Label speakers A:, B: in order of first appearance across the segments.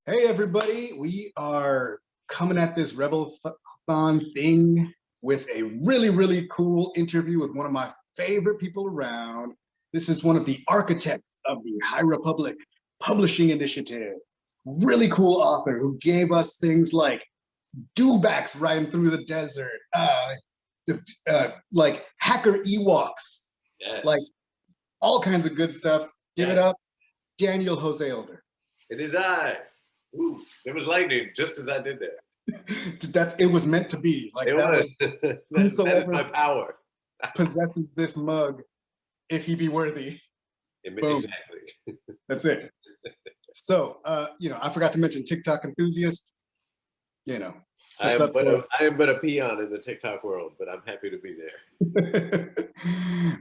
A: Hey everybody, we are coming at this Rebel-thon thing with a really cool interview with one of my favorite people around. This is one of the architects of the High Republic Publishing Initiative. Really cool author who gave us things like dewbacks riding through the desert, like hacker Ewoks, like
B: Yes.
A: all kinds of good stuff. Give it
B: Yes.
A: up, Daniel Jose Older.
B: It is I. Ooh, there was lightning just as I did that.
A: That it was meant to be. Like
B: It
A: that
B: was.
A: was
B: That is
A: whosoever
B: my power.
A: possesses this mug, if he be worthy. Boom.
B: Exactly.
A: That's it. So I forgot to mention TikTok enthusiast.
B: I
A: It's
B: am
A: up
B: but
A: there.
B: I am but a peon in the TikTok world, but I'm happy to be there.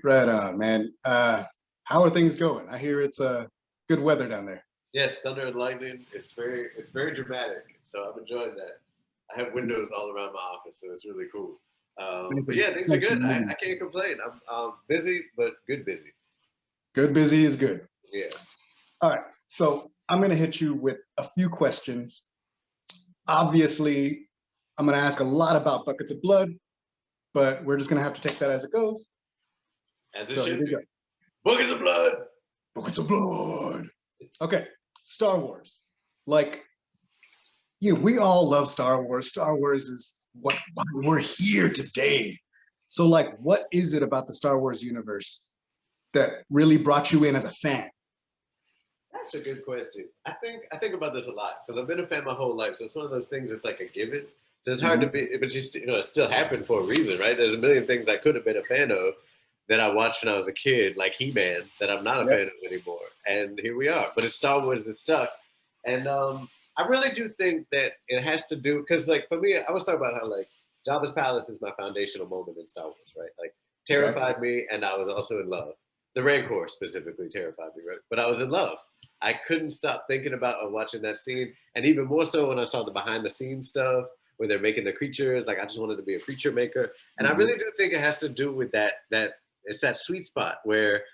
A: Right on, man. How are things going? I hear it's good weather down there.
B: Yes, thunder and lightning. It's very dramatic. So I'm enjoying that. I have windows all around my office, so it's really cool. But yeah, things are good. I can't complain. I'm busy, but good busy.
A: Good busy is good.
B: Yeah.
A: All right. So I'm going to hit you with a few questions. Obviously, I'm going to ask a lot about buckets of blood, but we're just going to have to take that as it goes.
B: As it should be. Buckets of blood.
A: Buckets of blood. Okay. Star Wars. Like, we all love Star Wars. Star Wars is why we're here today. So, like, what is it about the Star Wars universe that really brought you in as a fan?
B: That's a good question. I think about this a lot because I've been a fan my whole life. So it's one of those things that's like a given. So it's hard to be, but just it still happened for a reason, right? There's a million things I could have been a fan of that I watched when I was a kid, like He-Man, that I'm not a fan of anymore. And here we are. But it's Star Wars that stuck. And I really do think that it has to do because, like, for me, I was talking about how like Jabba's palace is my foundational moment in Star Wars, right? Like, terrified me, and I was also in love. The Rancor specifically terrified me, right? But I was in love. I couldn't stop thinking about or watching that scene, and even more so when I saw the behind the scenes stuff where they're making the creatures. Like, I just wanted to be a creature maker, and I really do think it has to do with that it's that sweet spot where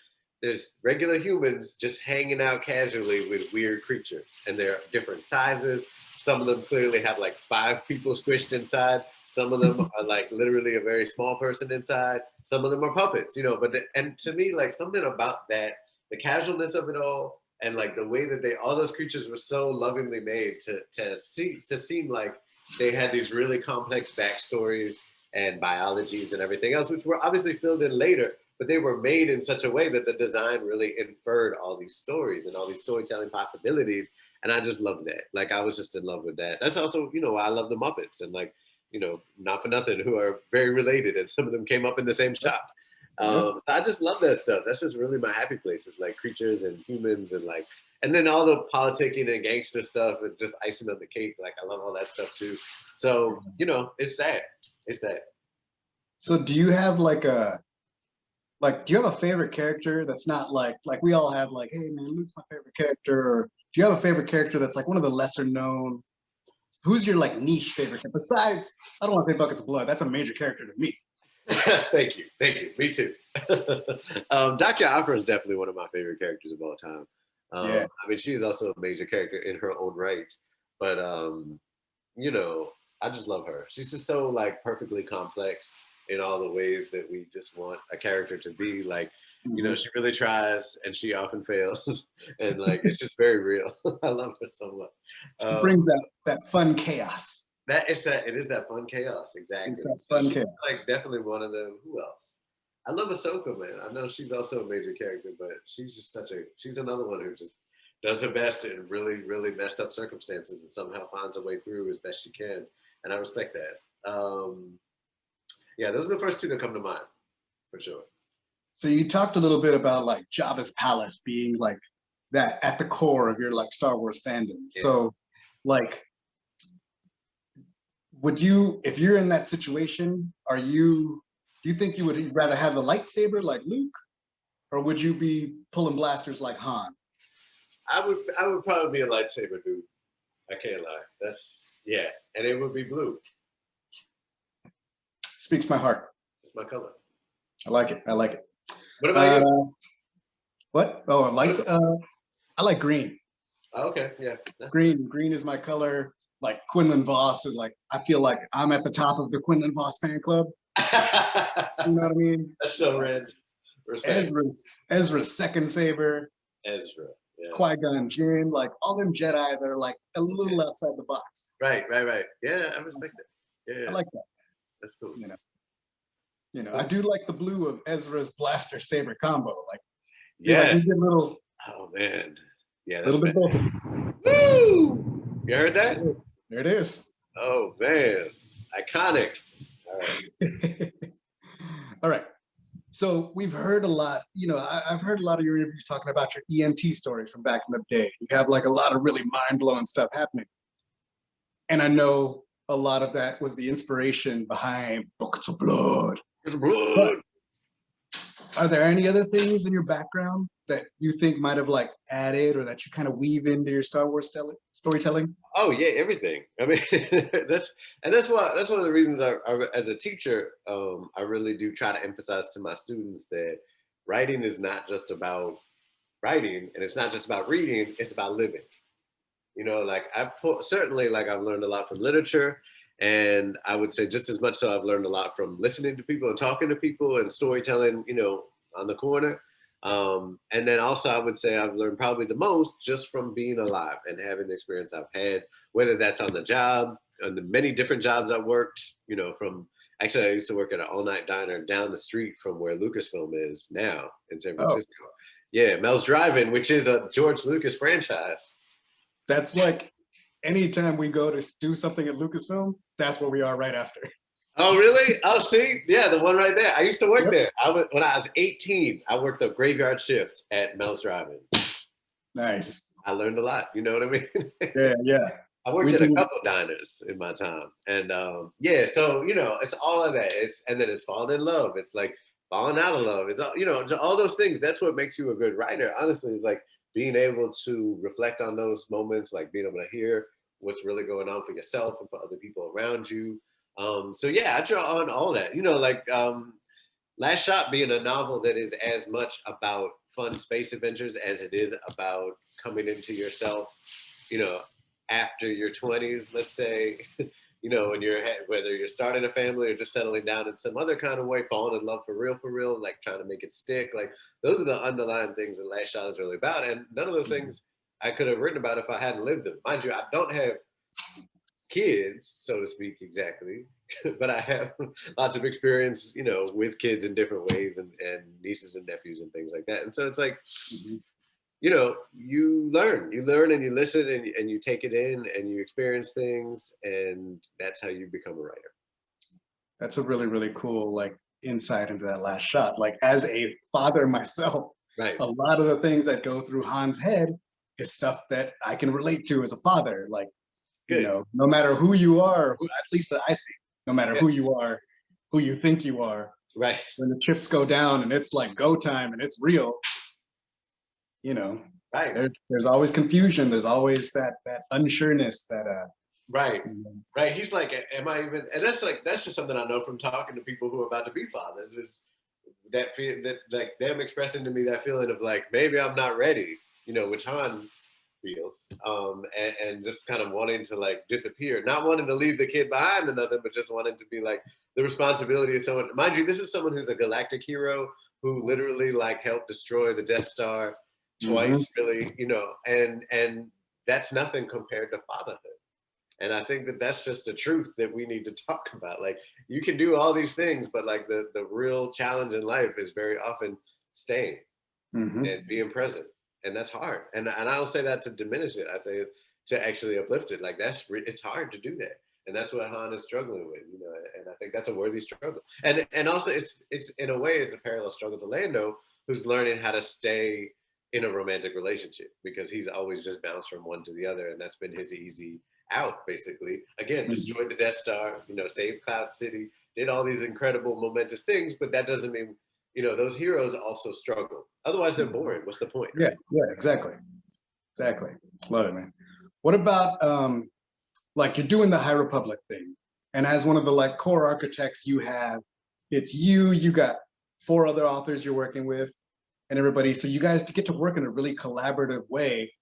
B: there's regular humans just hanging out casually with weird creatures, and they're different sizes. Some of them clearly have like 5 people squished inside. Some of them are like literally a very small person inside. Some of them are puppets, and to me, like, something about that, the casualness of it all, and like the way that all those creatures were so lovingly made to seem like they had these really complex backstories and biologies and everything else, which were obviously filled in later, but they were made in such a way that the design really inferred all these stories and all these storytelling possibilities. And I just loved that. Like, I was just in love with that. That's also, why I love the Muppets, and like, not for nothing, who are very related, and some of them came up in the same shop. So I just love that stuff. That's just really my happy places, like creatures and humans, and then all the politicking and gangster stuff and just icing on the cake. Like, I love all that stuff too. So, it's that. It's that.
A: So do you have do you have a favorite character that's not like we all have like, hey man, Luke's my favorite character, or do you have a favorite character that's like one of the lesser known? Who's your like niche favorite? Besides, I don't want to say Buckets of Blood. That's a major character to me.
B: Thank you. Me too. Dr. Afra is definitely one of my favorite characters of all time. I mean, she is also a major character in her own right, but I just love her. She's just so like perfectly complex in all the ways that we just want a character to be. Like, she really tries and she often fails, and like, it's just very real. I love her so much.
A: She brings that fun chaos.
B: It is that fun chaos, exactly.
A: It's that fun chaos.
B: Like, definitely one of them. Who else? I love Ahsoka, man. I know she's also a major character, but she's just she's another one who just does her best in really, really messed up circumstances and somehow finds a way through as best she can. And I respect that. Yeah, those are the first two that come to mind, for sure.
A: So you talked a little bit about like Jabba's palace being like that at the core of your like Star Wars fandom. Yeah. So like, would you, if you're in that situation, do you think you would rather have a lightsaber like Luke, or would you be pulling blasters like Han?
B: I would probably be a lightsaber dude. I can't lie. And it would be blue.
A: Speaks my heart.
B: It's my color.
A: I like it.
B: What about you?
A: What? Oh, I like green.
B: Okay, yeah.
A: Green is my color. Like Quinlan Voss is like, I feel like I'm at the top of the Quinlan Voss fan club. You know what I mean?
B: That's so red. Respect.
A: Ezra's second saber.
B: Ezra. Yes.
A: Qui-Gon Jinn, like all them Jedi that are like a little outside the box.
B: Right. Yeah, I respect that. Yeah,
A: I like that.
B: That's cool.
A: You know, I do like the blue of Ezra's blaster saber combo. Like,
B: yeah,
A: like you get a little.
B: Oh man, yeah,
A: that's little bit both.
B: Woo! You heard that?
A: There it is.
B: Oh man, iconic. All right.
A: All right. So we've heard a lot, you know, I've heard a lot of your interviews talking about your EMT stories from back in the day. You have like a lot of really mind-blowing stuff happening. And I know a lot of that was the inspiration behind Buckets of Blood. But are there any other things in your background that you think might have like added or that you kind of weave into your Star Wars storytelling?
B: Oh yeah, everything. I mean, that's one of the reasons I as a teacher, I really do try to emphasize to my students that writing is not just about writing, and it's not just about reading. It's about living. You know, like certainly like I've learned a lot from literature, and I would say just as much so I've learned a lot from listening to people and talking to people and storytelling. You know, on the corner. And then also I would say I've learned probably the most just from being alive and having the experience I've had, whether that's on the job, on the many different jobs I've worked, you know, actually I used to work at an all-night diner down the street from where Lucasfilm is now in San Francisco. Oh. Yeah, Mel's Drive-In, which is a George Lucas franchise.
A: That's like anytime we go to do something at Lucasfilm, that's where we are right after.
B: Oh, really? Oh, see? Yeah, the one right there. I used to work there. When I was 18, I worked a graveyard shift at Mel's Drive-In.
A: Nice.
B: I learned a lot. You know what I mean?
A: Yeah.
B: I worked at a couple diners in my time. And yeah, so, you know, it's all of that. And then it's falling in love. It's like falling out of love. It's all, you know, all those things. That's what makes you a good writer. Honestly, it's like being able to reflect on those moments, like being able to hear what's really going on for yourself and for other people around you. So yeah, I draw on all that, you know, like Last Shot being a novel that is as much about fun space adventures as it is about coming into yourself, you know, after your 20s, let's say, you know, when whether you're starting a family or just settling down in some other kind of way, falling in love for real, like trying to make it stick. Like those are the underlying things that Last Shot is really about. And none of those things I could have written about if I hadn't lived them. Mind you, I don't have kids, so to speak, exactly, but I have lots of experience, you know, with kids in different ways and nieces and nephews and things like that. And so it's like, you know, you learn and you listen and you take it in and you experience things, and that's how you become a writer.
A: That's a really, really cool, like, insight into that Last Shot. Like, as a father myself,
B: right,
A: a lot of the things that go through Han's head is stuff that I can relate to as a father. Like, you know, no matter who you are, at least I think, no matter who you are, who you think you are,
B: right?
A: When the chips go down and it's like go time and it's real, you know,
B: right?
A: There's always confusion. There's always that unsureness that
B: right, right. He's like, am I even? And that's just something I know from talking to people who are about to be fathers. Is that feel that like them expressing to me that feeling of like maybe I'm not ready, you know, which Han feels, and just kind of wanting to like disappear, not wanting to leave the kid behind or nothing, but just wanting to be like the responsibility of someone. Mind you, this is someone who's a galactic hero who literally like helped destroy the Death Star twice, really, you know, and that's nothing compared to fatherhood. And I think that that's just the truth that we need to talk about. Like you can do all these things, but like the real challenge in life is very often staying and being present. And that's hard. And I don't say that to diminish it. I say to actually uplift it. Like it's hard to do that. And that's what Han is struggling with, you know, and I think that's a worthy struggle. And also it's in a way, it's a parallel struggle to Lando, who's learning how to stay in a romantic relationship because he's always just bounced from one to the other. And that's been his easy out, basically. Again, destroyed the Death Star, you know, saved Cloud City, did all these incredible momentous things, but that doesn't mean, you know, those heroes also struggle. Otherwise, they're boring. What's the point?
A: Right? Yeah, exactly. Love it, man. What about like you're doing the High Republic thing, and as one of the like core architects, it's you got 4 other authors you're working with, and everybody. So you guys get to work in a really collaborative way.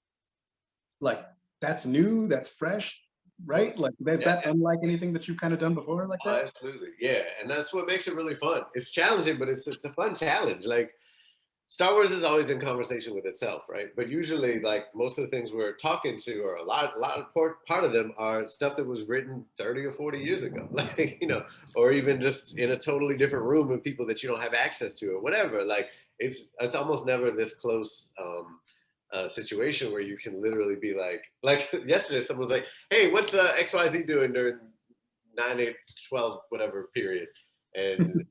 A: like that's new, that's fresh, right? Like that unlike anything that you've kind of done before like
B: Oh,
A: that?
B: absolutely. Yeah. And that's what makes it really fun. It's challenging, but it's a fun challenge. Like Star Wars is always in conversation with itself, right? But usually, like most of the things we're talking to, or a lot of part of them are stuff that was written 30 or 40 years ago, like or even just in a totally different room with people that you don't have access to, or whatever. Like it's almost never this close situation where you can literally be like yesterday, someone was like, "Hey, what's XYZ doing during 9, 8, 12 whatever period?" And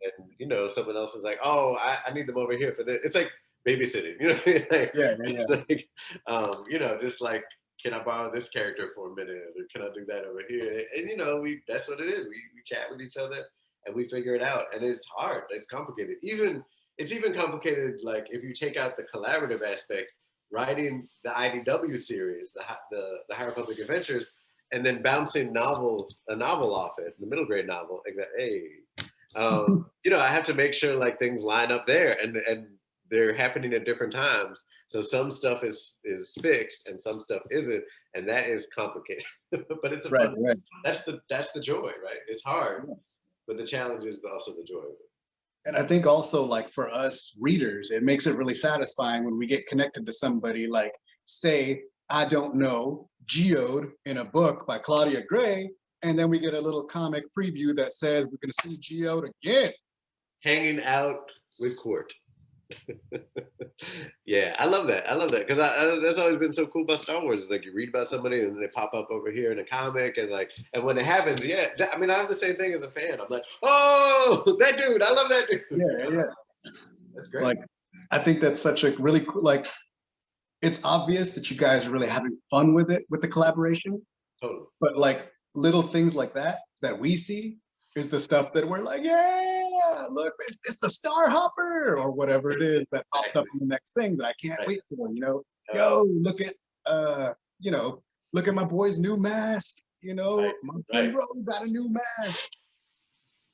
B: someone else is like, oh, I need them over here for this. It's like babysitting, like,
A: Yeah.
B: like just like, can I borrow this character for a minute, or can I do that over here? And we that's what it is. We chat with each other and we figure it out, and it's hard, it's complicated. It's even complicated, like if you take out the collaborative aspect, writing the IDW series, the High Republic Adventures, and then bouncing a novel off it, the middle grade novel. Hey, I have to make sure like things line up there, and they're happening at different times. So some stuff is fixed and some stuff isn't, and that is complicated. But it's a
A: Right,
B: fun.
A: right.
B: That's the joy, right? It's hard, but the challenge is also the joy of it.
A: And I think also like for us readers, it makes it really satisfying when we get connected to somebody like, say, I don't know, Geode in a book by Claudia Gray, and then we get a little comic preview that says we're going to see Geode again.
B: Hanging out with Court. Yeah, I love that. I love that because that's always been so cool about Star Wars. Is like you read about somebody and then they pop up over here in a comic, and when it happens, I have the same thing as a fan. I'm like, oh, that dude, I love that dude.
A: Yeah.
B: That's great.
A: Like, I think that's such a really cool. Like, it's obvious that you guys are really having fun with it, with the collaboration.
B: Totally.
A: But like little things like that we see is the stuff that we're like, yeah, look, it's the Star Hopper or whatever it is that pops up in the next thing that I can't wait for. Yo, look at look at my boy's new mask. My bro got a new mask.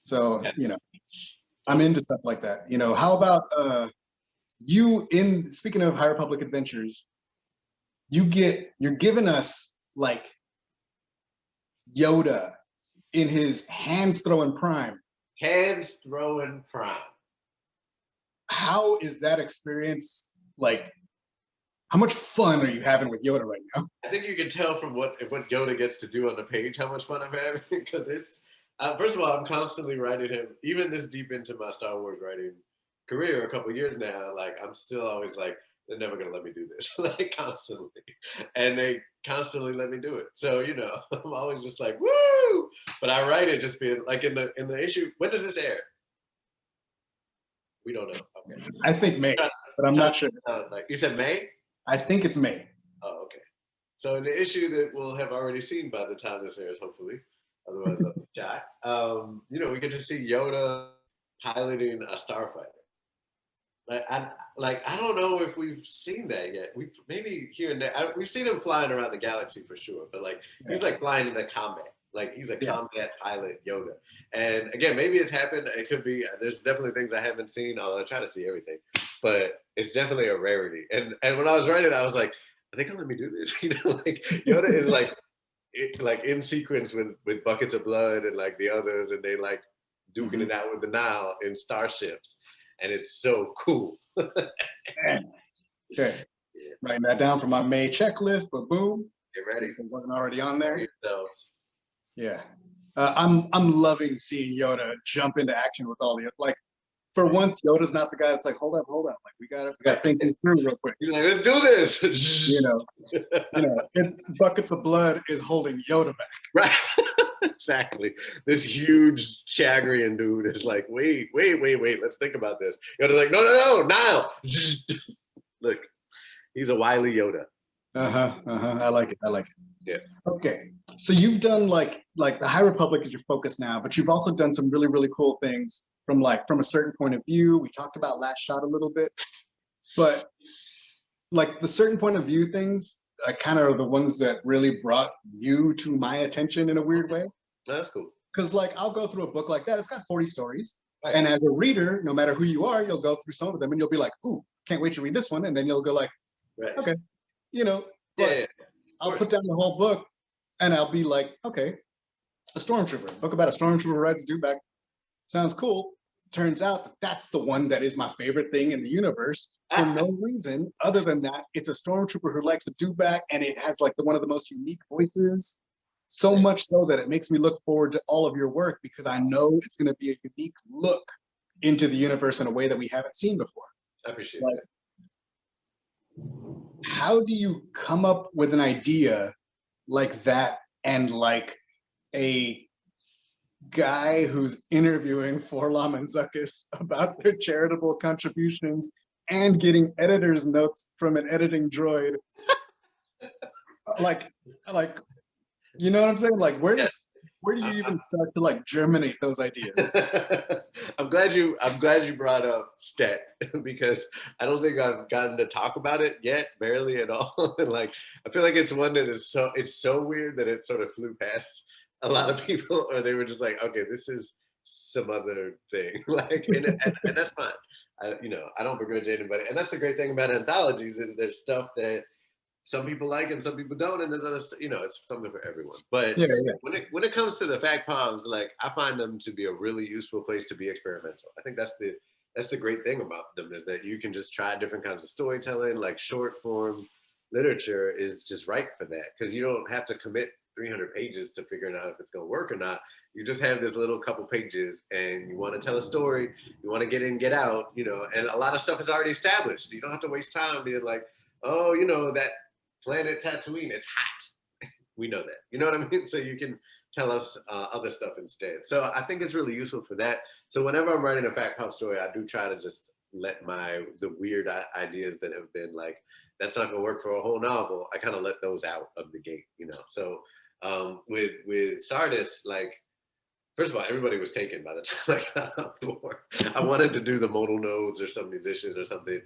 A: So I'm into stuff like that. How about speaking of High Republic Adventures, you're giving us like Yoda in his hands throwing prime.
B: Hands throwing prime.
A: How is that experience like? How much fun are you having with Yoda right now?
B: I think you can tell from what Yoda gets to do on the page how much fun I'm having, because it's first of all, I'm constantly writing him, even this deep into my Star Wars writing career, a couple years now. Like I'm still always like, they're never gonna let me do this, like constantly, and they constantly let me do it. So I'm always just like, woo! But I write it just being like in the issue. When does this air? We don't know. Okay.
A: I think May, but I'm not sure.
B: Like you said, May.
A: I think it's May.
B: Oh, okay. So in the issue that we'll have already seen by the time this airs, hopefully, otherwise I'll be shot. We get to see Yoda piloting a starfighter. I don't know if we've seen that yet. We maybe here and there. We've seen him flying around the galaxy for sure, but he's like flying into combat. Like he's a combat pilot, Yoda. And again, maybe it's happened. It could be. There's definitely things I haven't seen, although I try to see everything. But it's definitely a rarity. And when I was writing, I was like, are they gonna let me do this? Like Yoda is like in sequence with buckets of blood and like the others, and they like duking it out with the Nile in starships, and it's so cool.
A: Okay, writing that down for my May checklist. But boom,
B: get ready.
A: It wasn't already on there.
B: Yeah,
A: I'm loving seeing Yoda jump into action with all the For once, Yoda's not the guy that's like, hold up. Like we gotta think this through real quick.
B: He's like, let's do this.
A: It's buckets of blood is holding Yoda back.
B: Right. Exactly. This huge Chagrian dude is like, wait, let's think about this. Yoda's like, no, now. Look, he's a wily Yoda.
A: I like it.
B: Yeah.
A: Okay. So you've done like the High Republic is your focus now, but you've also done some really, really cool things from a certain point of view. We talked about Last Shot a little bit, but like the certain point of view things kind of are the ones that really brought you to my attention in a weird way.
B: That's cool.
A: Because I'll go through a book like that. It's got 40 stories.
B: Right.
A: And as a reader, no matter who you are, you'll go through some of them and you'll be like, ooh, can't wait to read this one. And then you'll go like,
B: right.
A: Okay.
B: Yeah.
A: I'll put down the whole book and I'll be like, okay, a stormtrooper, book about a stormtrooper who rides a dewback. Sounds cool. Turns out that's the one that is my favorite thing in the universe for no reason other than that it's a stormtrooper who likes a dewback and it has like one of the most unique voices. So much so that it makes me look forward to all of your work because I know it's going to be a unique look into the universe in a way that we haven't seen before.
B: I appreciate
A: like,
B: that.
A: How do you come up with an idea like that and like a guy who's interviewing Forlom and Zuckus about their charitable contributions and getting editor's notes from an editing droid? like you know what I'm saying? Like where do you even start to like germinate those ideas?
B: I'm glad you brought up Stet because I don't think I've gotten to talk about it yet, barely at all. Like I feel like it's one that is so weird that it sort of flew past a lot of people, or they were just like, okay, this is some other thing. Like, and that's fine. I don't begrudge anybody, and that's the great thing about anthologies is there's stuff that some people like and some people don't, and there's other it's something for everyone. But when it comes to the fact palms, like I find them to be a really useful place to be experimental. I think that's the great thing about them is that you can just try different kinds of storytelling. Like short form literature is just right for that because you don't have to commit 300 pages to figuring out if it's going to work or not. You just have this little couple pages and you want to tell a story, you want to get in, get out, and a lot of stuff is already established. So you don't have to waste time being like, oh, that planet Tatooine, it's hot. We know that. You know what I mean? So you can tell us other stuff instead. So I think it's really useful for that. So whenever I'm writing a fact pop story, I do try to just let the weird ideas that have been like, that's not gonna work for a whole novel, I kind of let those out of the gate, So with Sardis, like, first of all, everybody was taken by the time I got on board. I wanted to do the modal nodes or some musician or something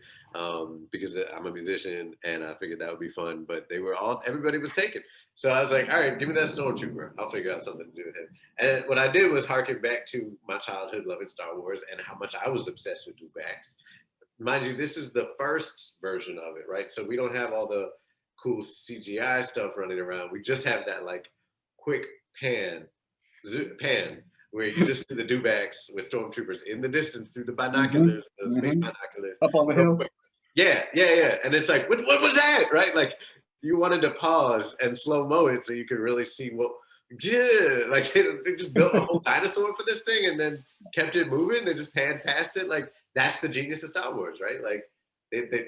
B: because I'm a musician and I figured that would be fun, but everybody was taken. So I was like, all right, give me that stormtrooper. I'll figure out something to do with him. And what I did was harken back to my childhood loving Star Wars and how much I was obsessed with dewbacks. Mind you, this is the first version of it, right? So we don't have all the cool CGI stuff running around. We just have that like quick pan where you just see the dewbacks with stormtroopers in the distance through the binoculars, the space binoculars.
A: Up on the hill.
B: Yeah. And it's like, what was that, right? Like you wanted to pause and slow-mo it so you could really see like they just built a whole dinosaur for this thing and then kept it moving. They just panned past it. Like that's the genius of Star Wars, right? Like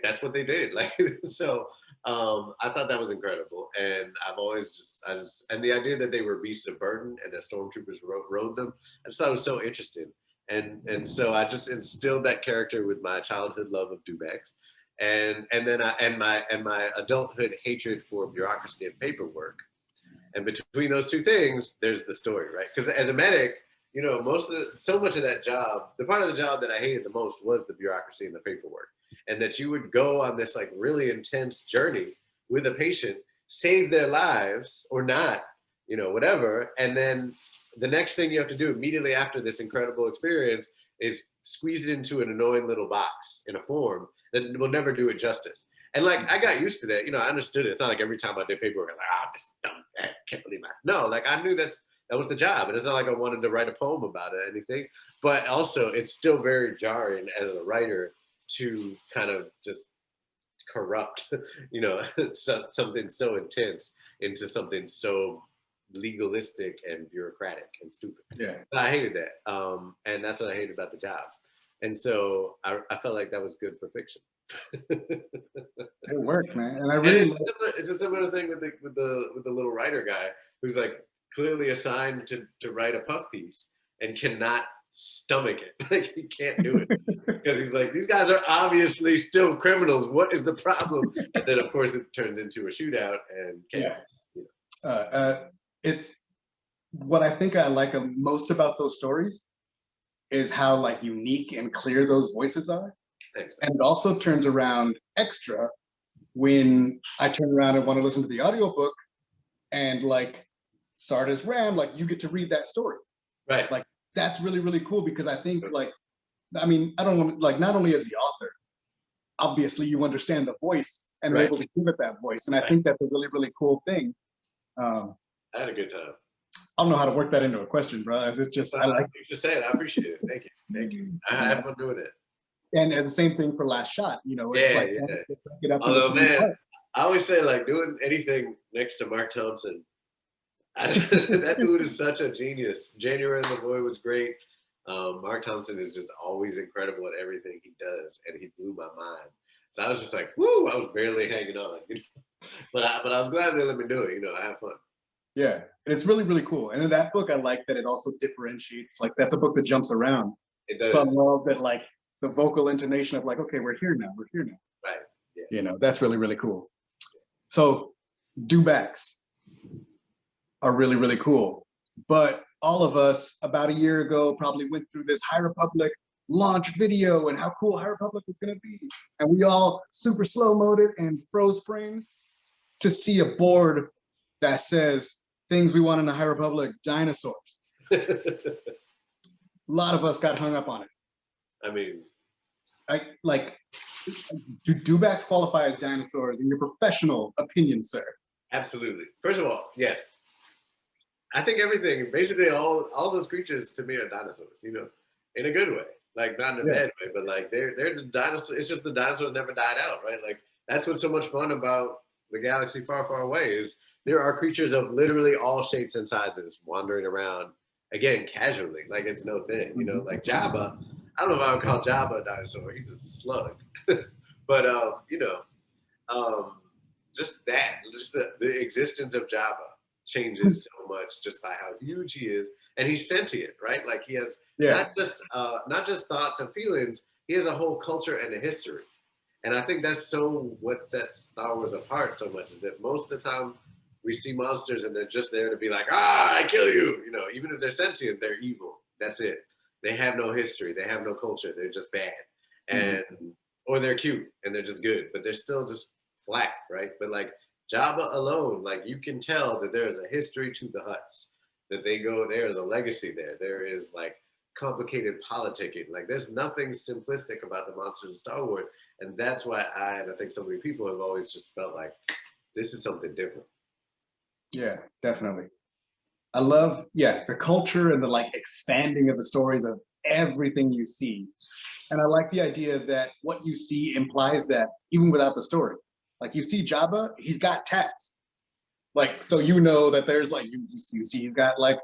B: that's what they did. Like so. I thought that was incredible, and I've always and the idea that they were beasts of burden and that stormtroopers rode them, I just thought it was so interesting, and so I just instilled that character with my childhood love of dewbacks, and then my adulthood hatred for bureaucracy and paperwork, and between those two things, there's the story, right? Because as a medic, so much of that job, the part of the job that I hated the most was the bureaucracy and the paperwork. And that you would go on this like really intense journey with a patient, save their lives or not, whatever. And then the next thing you have to do immediately after this incredible experience is squeeze it into an annoying little box in a form that will never do it justice. And like, I got used to that, I understood it. It's not like every time I did paperwork, I was like, this is dumb, I can't believe no, like I knew that was the job. And it's not like I wanted to write a poem about it or anything, but also it's still very jarring as a writer to kind of just corrupt, something so intense into something so legalistic and bureaucratic and stupid.
A: Yeah,
B: I hated that, and that's what I hated about the job. And so I felt like that was good for fiction.
A: It worked, man, and I really.
B: It's a similar thing with the little writer guy who's like clearly assigned to write a puff piece and cannot stomach it. Like he can't do it because he's like, these guys are obviously still criminals. What is the problem? And then of course it turns into a shootout and chaos.
A: It's what I think I like most about those stories is how like unique and clear those voices are.
B: Thanks,
A: and it also turns around extra when I turn around and want to listen to the audiobook and like Sardis Ram, like you get to read that story,
B: right?
A: Like that's really, really cool because I think like, I mean, I don't want like not only as the author, obviously you understand the voice and
B: Right.
A: able to give it that voice. And I
B: Right.
A: think that's a really, really cool thing. Um,
B: I had a good time.
A: I don't know how to work that into a question, bro. It's just, I like
B: You just said it. I appreciate it. Thank you. Thank you. I had fun doing it.
A: and the same thing for Last Shot, you know, it's
B: Yeah,
A: like,
B: yeah.
A: break it up into
B: Although,
A: three
B: man,
A: parts.
B: I always say like doing anything next to Mark Thompson. That dude is such a genius. January and the Boy was great. Mark Thompson is just always incredible at everything he does, and he blew my mind. So I was just like, woo! I was barely hanging on, you know? But I was glad they let me do it. You know, I had fun.
A: Yeah, and it's really, really cool. And in that book, I like that it also differentiates. Like that's a book that jumps around.
B: It does.
A: So I love that, like the vocal intonation of like, okay, we're here now. We're here now.
B: Right. Yeah.
A: You know, that's really, really cool. So dewbacks are really, really cool. But all of us about a year ago probably went through this High Republic launch video and how cool High Republic was going to be. And we all super slow-moed it and froze frames to see a board that says things we want in the High Republic, dinosaurs. A lot of us got hung up on it.
B: I mean,
A: do dewbacks qualify as dinosaurs in your professional opinion, sir?
B: absolutely. First of all, yes. I think everything, basically all those creatures to me are dinosaurs, you know, in a good way. Like not in a bad way, but like they're the dinosaurs. It's just the dinosaurs never died out, right? Like that's what's so much fun about the galaxy far, far away is there are creatures of literally all shapes and sizes wandering around, again, casually, like it's no thing, you know, like Jabba. I don't know if I would call Jabba a dinosaur. He's a slug. But, you know, just the existence of Jabba changes so much just by how huge he is. And he's sentient, right? Like he has not just thoughts and feelings, he has a whole culture and a history. And I think that's so what sets Star Wars apart so much is that most of the time we see monsters and they're just there to be like, I kill you. You know, even if they're sentient, they're evil. That's it. They have no history. They have no culture. They're just bad. And or they're cute and they're just good, but they're still just flat, right? But like Jabba alone, like you can tell that there is a history to the Hutts, that there is a legacy there. There is like complicated politicking. Like there's nothing simplistic about the monsters of Star Wars. And that's why I think so many people have always just felt like this is something different.
A: Yeah, definitely. I love, the culture and the like expanding of the stories of everything you see. And I like the idea that what you see implies that even without the story. Like you see Jabba, he's got tats. Like, so you know that there's like, you see he's got like,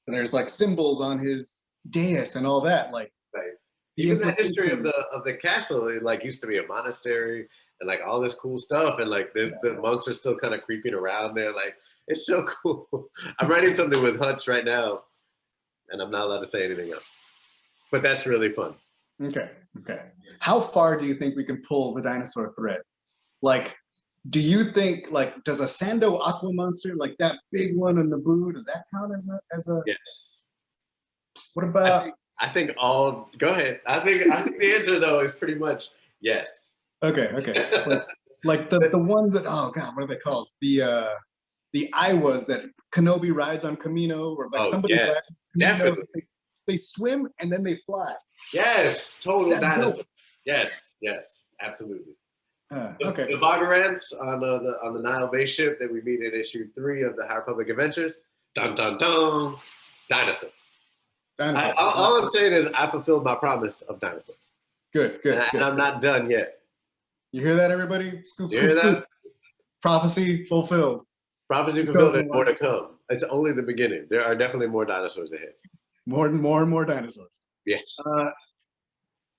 A: there's like symbols on his dais and all that. Like,
B: even the history of the castle, it like used to be a monastery and like all this cool stuff. And like the monks are still kind of creeping around there. Like, it's so cool. I'm writing something with Hutts right now and I'm not allowed to say anything else. But that's really fun.
A: Okay. How far do you think we can pull the dinosaur thread? Like, do you think, like, does a Sando Aqua monster, like that big one in Naboo, does that count as a?
B: Yes.
A: What about?
B: I think all. Go ahead. I think the answer though is pretty much yes.
A: Okay. Like the one that, oh god, what are they called? The Iowas that Kenobi rides on Camino, or like somebody rides on Camino,
B: definitely.
A: They swim and then they fly.
B: Yes, total dinosaur. Yes, absolutely.
A: Okay.
B: The Boggarants on the Nile base ship that we meet in issue 3 of the High Republic Adventures. Dun dun dun. Dinosaurs. All I'm saying is I fulfilled my promise of dinosaurs.
A: Good.
B: And I'm not done yet.
A: You hear that, everybody? Scoop.
B: That?
A: Prophecy fulfilled.
B: Prophecy fulfilled and more to come. It's only the beginning. There are definitely more dinosaurs ahead.
A: More and more dinosaurs.
B: Yes.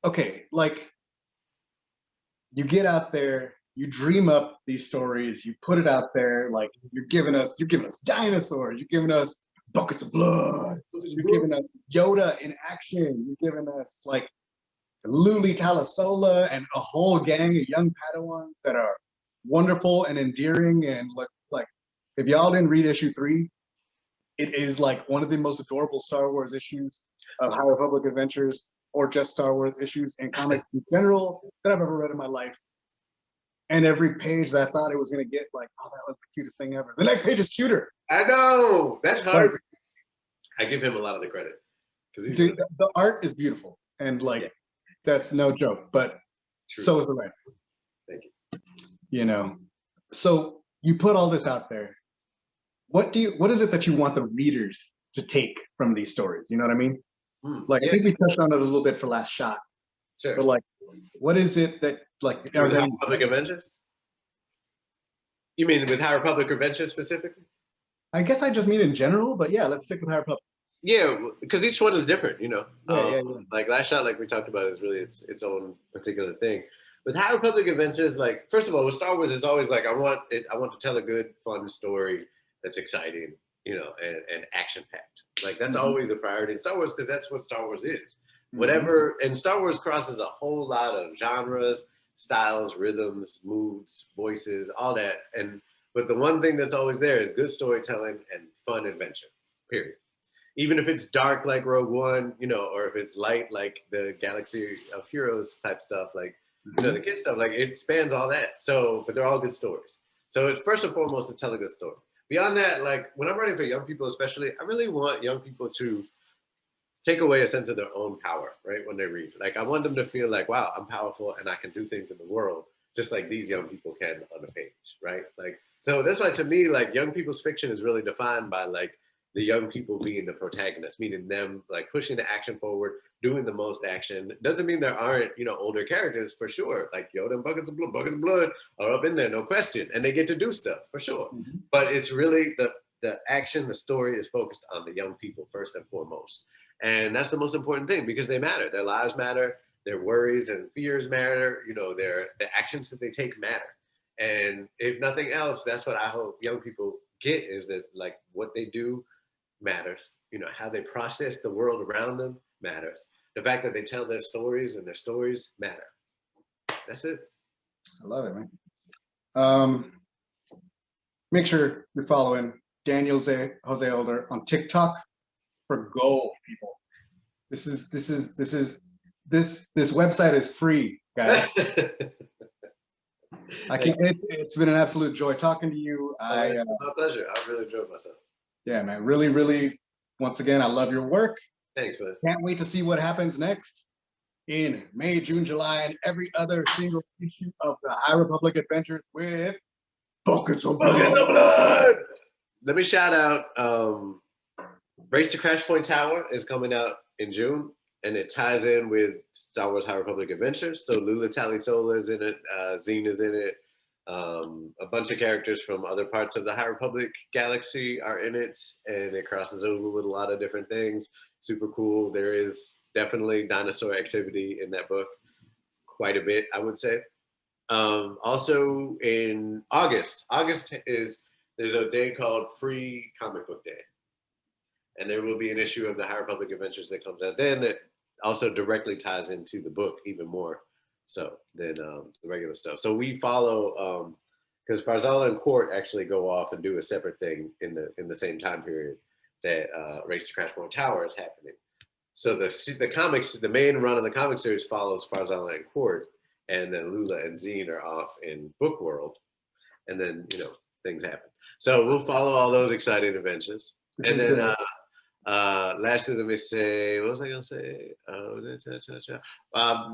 A: Okay, like you get out there, you dream up these stories, you put it out there, like you're giving us dinosaurs, you're giving us buckets of blood, you're giving us Yoda in action, you're giving us like Luli Talasola and a whole gang of young Padawans that are wonderful and endearing. And like if y'all didn't read issue 3, it is like one of the most adorable Star Wars issues of High Republic Adventures, or just Star Wars issues and comics in general that I've ever read in my life. And every page that I thought it was gonna get, like, oh, that was the cutest thing ever. The next page is cuter.
B: I know, that's hard. I give him a lot of the credit.
A: Dude, the art is beautiful, and like that's no joke, but so is the writing.
B: Thank you.
A: you know. So you put all this out there. What is it that you want the readers to take from these stories? You know what I mean? Like I
B: Yeah,
A: think we touched on it a little bit for Last Shot,
B: sure.
A: but like, what is it that like are
B: With
A: there
B: High Republic Adventures? You mean with High Republic Adventures specifically?
A: I guess I just mean in general, but yeah, let's stick with High Republic.
B: Yeah, because each one is different, you know.
A: Yeah, yeah, yeah.
B: Like Last Shot, like we talked about, is really its own particular thing. With High Republic Adventures, like first of all, with Star Wars, it's always like I want to tell a good, fun story that's exciting, you know, and action packed. Like that's always a priority in Star Wars because that's what Star Wars is. Whatever, and Star Wars crosses a whole lot of genres, styles, rhythms, moods, voices, all that. And but the one thing that's always there is good storytelling and fun adventure. Period. Even if it's dark like Rogue One, you know, or if it's light like the Galaxy of Heroes type stuff, like you know the kid stuff, like it spans all that. So, but they're all good stories. So it's first and foremost to tell a good story. Beyond that, like when I'm writing for young people, especially, I really want young people to take away a sense of their own power, right? When they read, like I want them to feel like, wow, I'm powerful and I can do things in the world just like these young people can on the page, right? Like, so that's why to me, like young people's fiction is really defined by like the young people being the protagonists, meaning them like pushing the action forward, doing the most action. Doesn't mean there aren't, you know, older characters for sure. Like Yoda and Buckets of Blood are up in there, no question. And they get to do stuff for sure. But it's really the action, the story is focused on the young people first and foremost. And that's the most important thing because they matter. Their lives matter, their worries and fears matter, you know, the actions that they take matter. And if nothing else, that's what I hope young people get is that like what they do matters. You know, how they process the world around them matters. The fact that they tell their stories and their stories matter. That's it.
A: I love it, man. Make sure you're following Daniel Jose Older on TikTok for gold, people. This website is free, guys. I can't. It's been an absolute joy talking to you.
B: My pleasure. I really enjoyed myself.
A: Yeah, man. Really, really. Once again, I love your work.
B: Thanks, man.
A: Can't wait to see what happens next in May, June, July, and every other single issue of the High Republic Adventures with Buckets of Blood.
B: Let me shout out Race to Crash Point Tower is coming out in June, and it ties in with Star Wars High Republic Adventures. So Lula Talisola is in it, Zine is in it, a bunch of characters from other parts of the High Republic galaxy are in it, and it crosses over with a lot of different things. Super cool. There is definitely dinosaur activity in that book, quite a bit, I would say. Also in August there's a day called Free Comic Book Day. And there will be an issue of the High Republic Adventures that comes out then that also directly ties into the book even more so than the regular stuff. So we follow, because Farzala and Court actually go off and do a separate thing in the same time period that Race to Crash Point Tower is happening. So the comics, the main run of the comic series follows Farzala and Court, and then Lula and Zine are off in Book World, and then, you know, things happen. So we'll follow all those exciting adventures. And then lastly, let me say, what was I gonna say?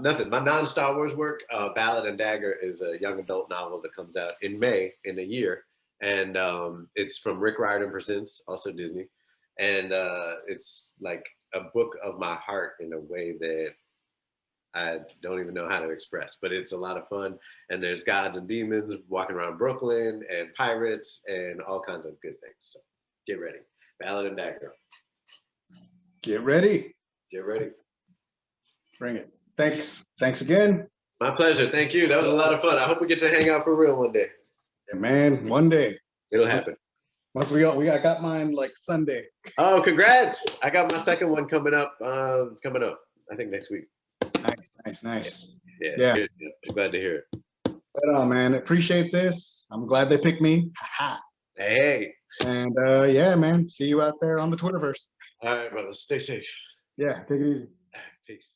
B: Nothing. My non-Star Wars work, Ballad and Dagger, is a young adult novel that comes out in May in a year, and it's from Rick Riordan Presents, also Disney, and it's like a book of my heart in a way that I don't even know how to express, but it's a lot of fun. And there's gods and demons walking around Brooklyn and pirates and all kinds of good things. So get ready. Ballad and Dagger.
A: Get ready.
B: Get ready.
A: Bring it. Thanks. Thanks again.
B: My pleasure. Thank you. That was a lot of fun. I hope we get to hang out for real one day.
A: Yeah, man, one day.
B: It'll happen.
A: Once I got mine like Sunday.
B: Oh, congrats. I got my second one coming up. It's coming up, I think, next week.
A: Nice.
B: Yeah. I'm glad to hear it.
A: Right on, man. Appreciate this. I'm glad they picked me.
B: Hey.
A: And yeah, man. See you out there on the Twitterverse.
B: All right, brother. Stay safe.
A: Yeah, take it easy.
B: Peace.